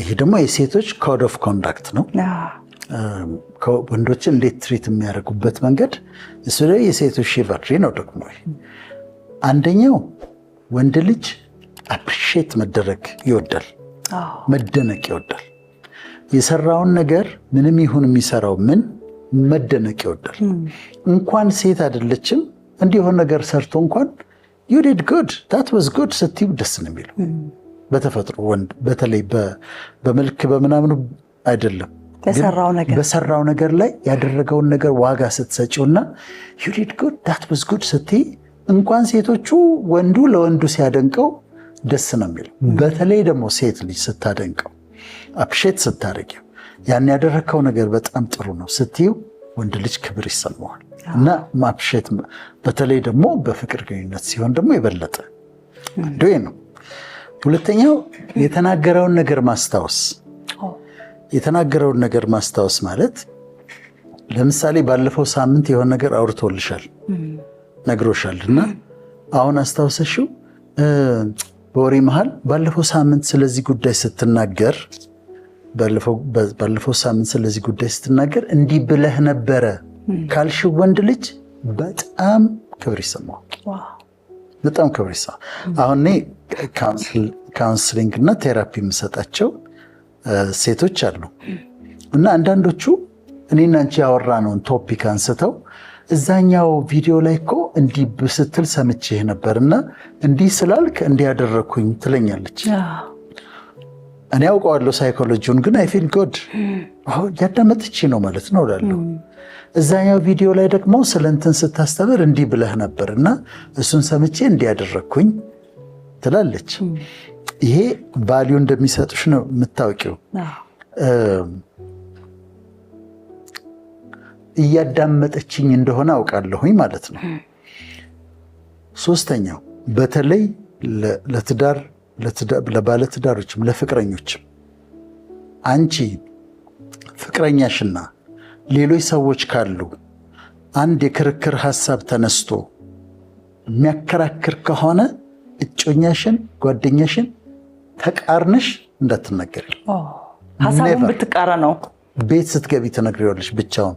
ይሄ ደግሞ የሴቶች ኮድ ኦፍ ኮንዳክት ነው። ወንዶችን እንዴት ትሪት የሚያደርጉበት መንገድ እሱ ላይ የሴቶች ሺቨርሪ ነው። ደግሞ አንደኛው ወንድ ልጅ አፕሪሺየት መደረግ ይወዳል፣ መደነቅ ይወዳል። የሰራውን ነገር ምንም ይሁን የሚሰራው ምን መደነቅ ይወዳል። እንኳን ሴት አይደለችም እንዲሆን ነገር ሰርቶ እንኳን you did good that was good ስትይው ደስ ነው የሚለው። በተፈጥሮ ወንድ በተለይ በመልክ በምናምኑ አይደለም በሰራው ነገር ላይ ያደረገውን ነገር ዋጋ ስትሰጪውና you did good that was good ስትይ እንኳን ሴቶቹ ወንዱ ለወንዱ ሲያደንቀው ደስ ነው የሚለው። በተለይ ደግሞ ሴት ልጅ ስታደንቀው አፕሪሺየት ስታደርጊው ያን ያደረከው ነገር በጣም ጥሩ ነው ስትይው ወንድ ልጅ ክብር ይሰማዋል። እና ማፕሪሺየት በተለይ ደግሞ በፍቅር ግንኙነት ሲሆን ደግሞ የበለጠ አንዱ ነው። ሁለተኛው የተናገረውን ነገር ማስታወስ። የተናገረውን ነገር ማስታወስ ማለት ለምሳሌ ባለፈው ሳምንት የሆነ ነገር አውርቶልሻል ነግሮሻል እና አሁን አስታውሰሽው በወሬ መሃል ባለፈው ሳምንት ስለዚህ ጉዳይ ስትናገር ባለፈው ሳምንት ስለዚህ ጉዳይ ስትናገር እንዲህ ብለህ ነበረ ካልሽው ወንድ ልጅ በጣም ክብር ይሰማዋል። በጣም ክብር ይሰማዋል። አሁን እኔ ካውንስሊንግ እና ቴራፒ የምሰጣቸው ሴቶች አሉ እና አንዳንዶቹ እኔና አንቺ ያወራነውን ቶፒክ አንስተው እዛኛው ቪዲዮ ላይ እኮ እንዲህ ስትል ሰምቼህ ነበርና እንዲህ ስላልክ እንዲያደረኩኝ ትለኛለች። እኔ አውቀዋለሁ ሳይኮሎጂውን ግን አይ ፊል ጉድ አሁን ያዳመጥች ነው ማለት ነው እላለሁ። እዛኛው ቪዲዮ ላይ ደግሞ ስለንትን ስታስተምር እንዲህ ብለህ ነበርና እሱን ሰምቼ እንዲያደረኩኝ ትላለች። ይሄ ቫልዩ እንደሚሰጡሽ ነው የምታውቂው። እያዳመጠችኝ እንደሆነ አውቃለሁኝ ማለት ነው። ሶስተኛው በተለይ ለባለትዳሮችም ለፍቅረኞችም አንቺ ፍቅረኛሽና ሌሎች ሰዎች ካሉ አንድ የክርክር ሐሳብ ተነስቶ የሚያከራክር ከሆነ እጮኛሽን ጓደኛሽን ተቃርነሽ እንዳትናገሪ። ሐሳቡን ብትቃራ ነው ቤት ስትገቢ ትነግሪዋለሽ ብቻውን።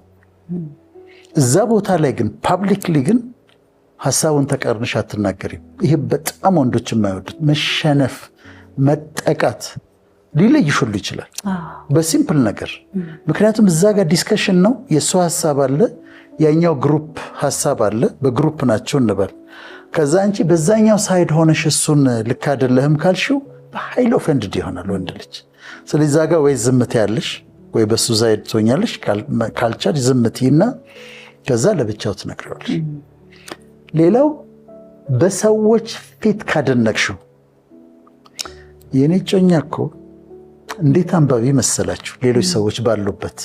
እዛ ቦታ ላይ ግን ፓብሊክሊ ግን ሐሳቡን ተቃርነሽ አትናገሪም። ይሄ በጣም ወንዶች የማይወዱት መሸነፍ፣ መጠቃት ሊለይሽ ሁሉ ይችላል በሲምፕል ነገር። ምክንያቱም እዛ ጋር ዲስከሽን ነው። የእሱ ሐሳብ አለ፣ ያኛው ግሩፕ ሐሳብ አለ። በግሩፕ ናቸው እንበል። ከዛ አንቺ በዛኛው ሳይድ ሆነሽ እሱን ልክ አይደለህም ካልሽው በኃይል ኦፌንድድ ይሆናል ወንድ ልጅ። ስለዚህ እዛ ጋር ወይ ዝምት ያለሽ ወይ በሱ ሳይድ ትሆኛለሽ። ካልቻልሽ ዝምትይና ከዛ ለብቻው ትነግሪዋለሽ። ሌላው በሰዎች ፊት ካደነቅሽው የኔ ጮኛ እኮ እንዴት አንባቢ መሰላችሁ፣ ሌሎች ሰዎች ባሉበት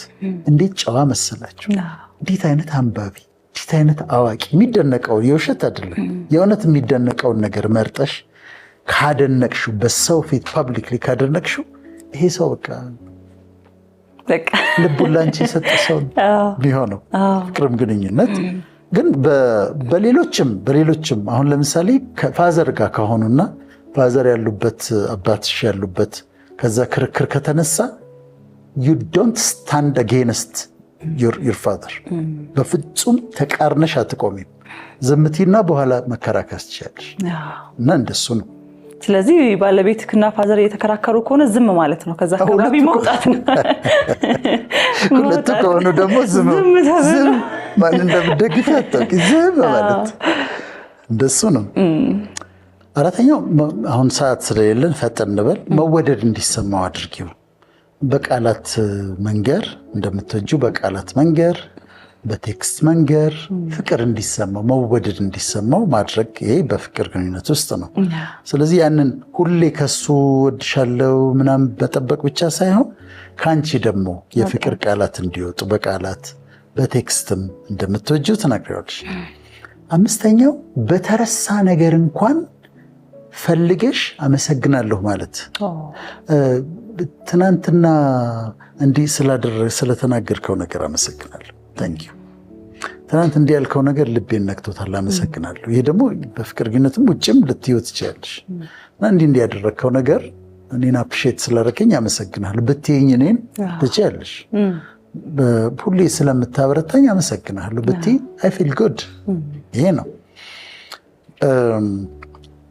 እንዴት ጨዋ መሰላችሁ፣ እንዴት አይነት አንባቢ፣ እንዴት አይነት አዋቂ። የሚደነቀው የውሸት አይደለም የእውነት የሚደነቀውን ነገር መርጠሽ ካደነቅሽው፣ በሰው ፊት ፓብሊክሊ ካደነቅሽው ይሄ ሰው በቃ ልቡን ላንቺ የሰጠ ሰው ቢሆነው ፍቅርም ግንኙነት ግን በሌሎችም አሁን ለምሳሌ ከፋዘር ጋር ከሆኑና ፋዘር ያሉበት አባትሽ ያሉበት ከዛ ክርክር ከተነሳ you don't stand against your father በፍጹም ተቃርነሽ አትቆሚም። ዝምቲና በኋላ መከራከር ትችያለሽ እና እንደሱ ነው። ስለዚህ ባለቤትክና ፋዘር እየተከራከሩ ከሆነ ዝም ማለት ነው። ከዛ አካባቢ መውጣት ነው። ሁለቱ ከሆኑ ደግሞ ዝም ማን እንደምደግፍ አታውቂ፣ ዝም ማለት እንደሱ ነው። አራተኛው አሁን ሰዓት ስለሌለን ፈጠን እንበል። መወደድ እንዲሰማው አድርጊው። በቃላት መንገር እንደምትወጂው በቃላት መንገር፣ በቴክስት መንገር፣ ፍቅር እንዲሰማው መወደድ እንዲሰማው ማድረግ ይሄ በፍቅር ግንኙነት ውስጥ ነው። ስለዚህ ያንን ሁሌ ከሱ ወድሻለው ምናምን መጠበቅ ብቻ ሳይሆን ከአንቺ ደግሞ የፍቅር ቃላት እንዲወጡ በቃላት በቴክስትም እንደምትወጂው ትነግሪዋለሽ። አምስተኛው በተረሳ ነገር እንኳን ፈልገሽ አመሰግናለሁ ማለት። ትናንትና እንዲህ ስለተናገርከው ነገር አመሰግናለሁ፣ ታንኪዩ። ትናንት እንዲህ ያልከው ነገር ልቤን ነክቶታል፣ አመሰግናለሁ። ይሄ ደግሞ በፍቅር ግንኙነትም ውጭም ልትይው ትችያለሽ እና እንዲህ ያደረግከው ነገር እኔን አፕሪሼት ስላደረከኝ አመሰግናለሁ ብትይኝ እኔን ትችያለሽ፣ ሁሌ ስለምታበረታኝ አመሰግናለሁ ብትይ አይ ፊል ጉድ። ይሄ ነው።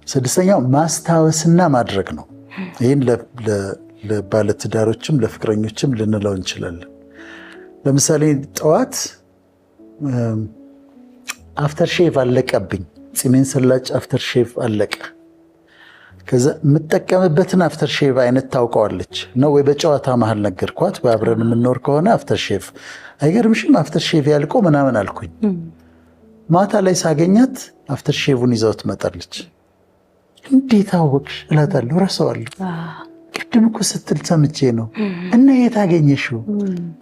ስድስተኛው ማስታወስና ማድረግ ነው። ይህን ለባለትዳሮችም ለፍቅረኞችም ልንለው እንችላለን። ለምሳሌ ጠዋት አፍተር ሼቭ አለቀብኝ፣ ፂሜን ስላጭ አፍተር ሼቭ አለቀ። ከዛ የምጠቀምበትን አፍተር ሼቭ አይነት ታውቀዋለች ነው ወይ በጨዋታ መሀል ነገርኳት። በአብረን የምንኖር ከሆነ አፍተር ሼቭ አይገርምሽም አፍተር ሼቭ ያልቆ ምናምን አልኩኝ። ማታ ላይ ሳገኛት አፍተር ሼቭን ይዛው ትመጣለች። እንዴት አወቅሽ እላታለሁ። ረሳዋለሁ። ቅድም እኮ ስትል ሰምቼ ነው። እና የት አገኘሽው?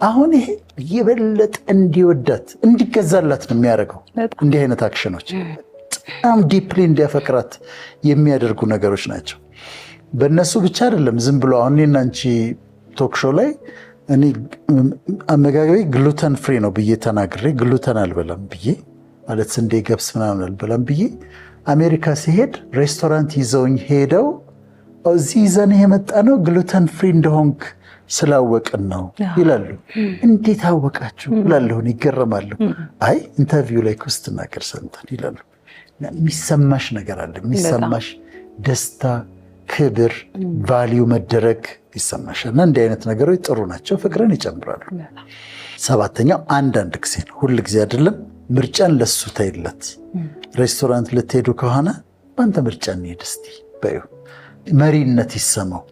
አሁን ይሄ የበለጠ እንዲወዳት እንዲገዛላት ነው የሚያደርገው። እንዲህ አይነት አክሽኖች በጣም ዲፕሊ እንዲያፈቅራት የሚያደርጉ ነገሮች ናቸው። በእነሱ ብቻ አይደለም። ዝም ብሎ አሁን እኔና አንቺ ቶክ ሾው ላይ እኔ አመጋገቤ ግሉተን ፍሪ ነው ብዬ ተናግሬ ግሉተን አልበላም ብዬ ማለት ስንዴ ገብስ ምናምን አልበላም ብዬ አሜሪካ ሲሄድ ሬስቶራንት ይዘውኝ ሄደው እዚህ ይዘን የመጣ ነው ግሉተን ፍሪ እንደሆንክ ስላወቅን ነው ይላሉ። እንዴት አወቃችሁ እላለሁ። ይገረማሉ። አይ ኢንተርቪው ላይ ስትናገር ሰምተን ይላሉ። የሚሰማሽ ነገር አለ። የሚሰማሽ ደስታ፣ ክብር፣ ቫሊዩ መደረግ ይሰማሻል። እና እንዲህ አይነት ነገሮች ጥሩ ናቸው፣ ፍቅርን ይጨምራሉ። ሰባተኛው አንዳንድ ጊዜ ነው፣ ሁል ጊዜ አይደለም። ምርጫን ለሱ ተይለት። ሬስቶራንት ልትሄዱ ከሆነ በአንተ ምርጫ እንሂድ እስቲ በይው። መሪነት ይሰማው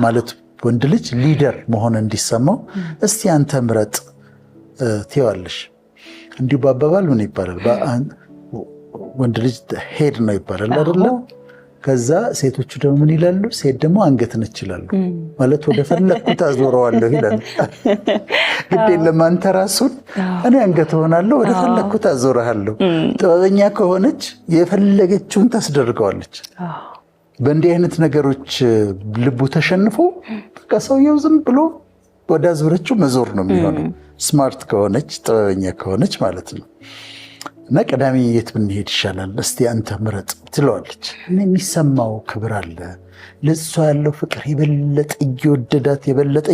ማለት ወንድ ልጅ ሊደር መሆን እንዲሰማው እስቲ አንተ ምረጥ ትይዋለሽ። እንዲሁ በአባባል ምን ይባላል? ወንድ ልጅ ሄድ ነው ይባላል አይደለም? ከዛ ሴቶቹ ደግሞ ምን ይላሉ? ሴት ደግሞ አንገት ነች ይላሉ። ማለት ወደ ፈለግኩት አዞረዋለሁ ይላሉ። ግድ የለም አንተ ራሱን እኔ አንገት ሆናለሁ፣ ወደ ፈለግኩት አዞረሃለሁ። ጥበበኛ ከሆነች የፈለገችውን ታስደርገዋለች። በእንዲህ አይነት ነገሮች ልቡ ተሸንፎ በቃ ሰውየው ዝም ብሎ ወደ አዞረችው መዞር ነው የሚሆነው። ስማርት ከሆነች ጥበበኛ ከሆነች ማለት ነው። እና ቅዳሜ የት ብንሄድ ይሻላል እስቲ አንተ ምረጥ ትለዋለች። እና የሚሰማው ክብር አለ። ለእሷ ያለው ፍቅር የበለጠ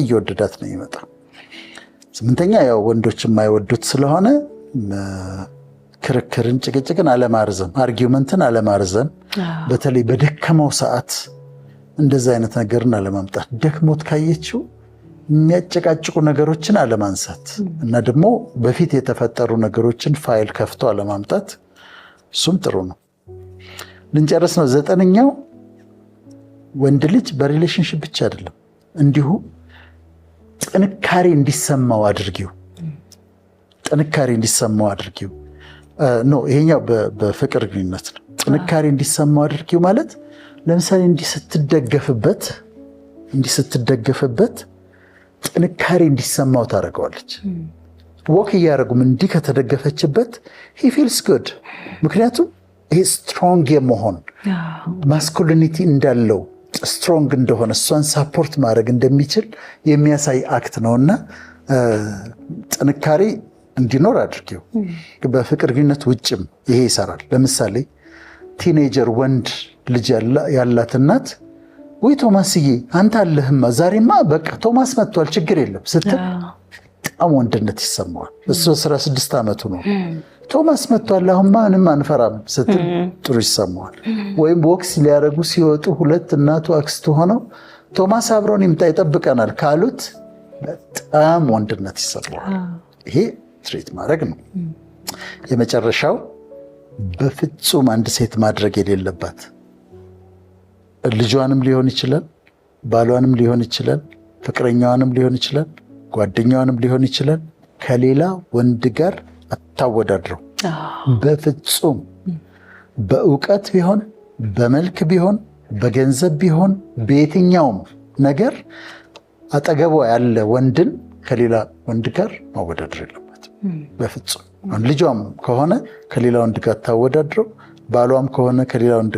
እየወደዳት ነው ይመጣ። ስምንተኛ ያው ወንዶች የማይወዱት ስለሆነ ክርክርን፣ ጭቅጭቅን አለማርዘም፣ አርጊውመንትን አለማርዘም። በተለይ በደከመው ሰዓት እንደዛ አይነት ነገርን አለማምጣት። ደክሞት ካየችው የሚያጨቃጭቁ ነገሮችን አለማንሳት እና ደግሞ በፊት የተፈጠሩ ነገሮችን ፋይል ከፍቶ አለማምጣት፣ እሱም ጥሩ ነው። ልንጨርስ ነው። ዘጠነኛው ወንድ ልጅ በሪሌሽንሽፕ ብቻ አይደለም እንዲሁ ጥንካሬ እንዲሰማው አድርጊው። ጥንካሬ እንዲሰማው አድርጊው ነው። ይሄኛው በፍቅር ግንኙነት ነው። ጥንካሬ እንዲሰማው አድርጊው ማለት ለምሳሌ እንዲህ ስትደገፍበት ጥንካሬ እንዲሰማው ታደርገዋለች። ወክ እያደረጉም እንዲህ ከተደገፈችበት ሂ ፊልስ ጉድ። ምክንያቱም ይሄ ስትሮንግ የመሆን ማስኩሊኒቲ እንዳለው ስትሮንግ እንደሆነ እሷን ሳፖርት ማድረግ እንደሚችል የሚያሳይ አክት ነውና ጥንካሬ እንዲኖር አድርጊው። በፍቅር ግንኙነት ውጭም ይሄ ይሰራል። ለምሳሌ ቲኔጀር ወንድ ልጅ ያላት እናት ወይ ቶማስዬ አንተ አለህማ ዛሬማ በቃ ቶማስ መጥቷል ችግር የለም ስትል በጣም ወንድነት ይሰማዋል። እሱ 16 ዓመቱ ነው። ቶማስ መጥቷል አሁንማ ምንም አንፈራም ስትል ጥሩ ይሰማዋል። ወይም ቦክስ ሊያደርጉ ሲወጡ ሁለት እናቱ አክስቱ ሆነው ቶማስ አብሮን ይምጣ ይጠብቀናል ካሉት በጣም ወንድነት ይሰማዋል። ይሄ ትሪት ማድረግ ነው። የመጨረሻው በፍጹም አንድ ሴት ማድረግ የሌለባት ልጇንም ሊሆን ይችላል፣ ባሏንም ሊሆን ይችላል፣ ፍቅረኛዋንም ሊሆን ይችላል፣ ጓደኛዋንም ሊሆን ይችላል፣ ከሌላ ወንድ ጋር አታወዳድረው። በፍጹም በእውቀት ቢሆን፣ በመልክ ቢሆን፣ በገንዘብ ቢሆን፣ በየትኛውም ነገር አጠገቧ ያለ ወንድን ከሌላ ወንድ ጋር ማወዳደር የለባትም በፍጹም። ልጇም ከሆነ ከሌላ ወንድ ጋር አታወዳድረው። ባሏም ከሆነ ከሌላ ወንድ፣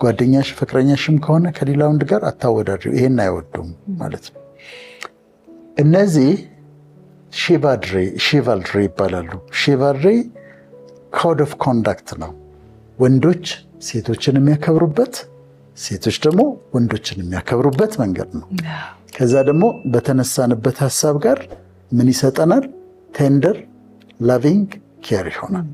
ጓደኛሽ ፍቅረኛሽም ከሆነ ከሌላ ወንድ ጋር አታወዳድረው። ይሄን አይወዱም ማለት ነው። እነዚህ ሺቫልሪ ይባላሉ። ሺቫልሪ ኮድ ኦፍ ኮንዳክት ነው። ወንዶች ሴቶችን የሚያከብሩበት፣ ሴቶች ደግሞ ወንዶችን የሚያከብሩበት መንገድ ነው። ከዛ ደግሞ በተነሳንበት ሀሳብ ጋር ምን ይሰጠናል? ቴንደር ላቪንግ ኬር ይሆናል።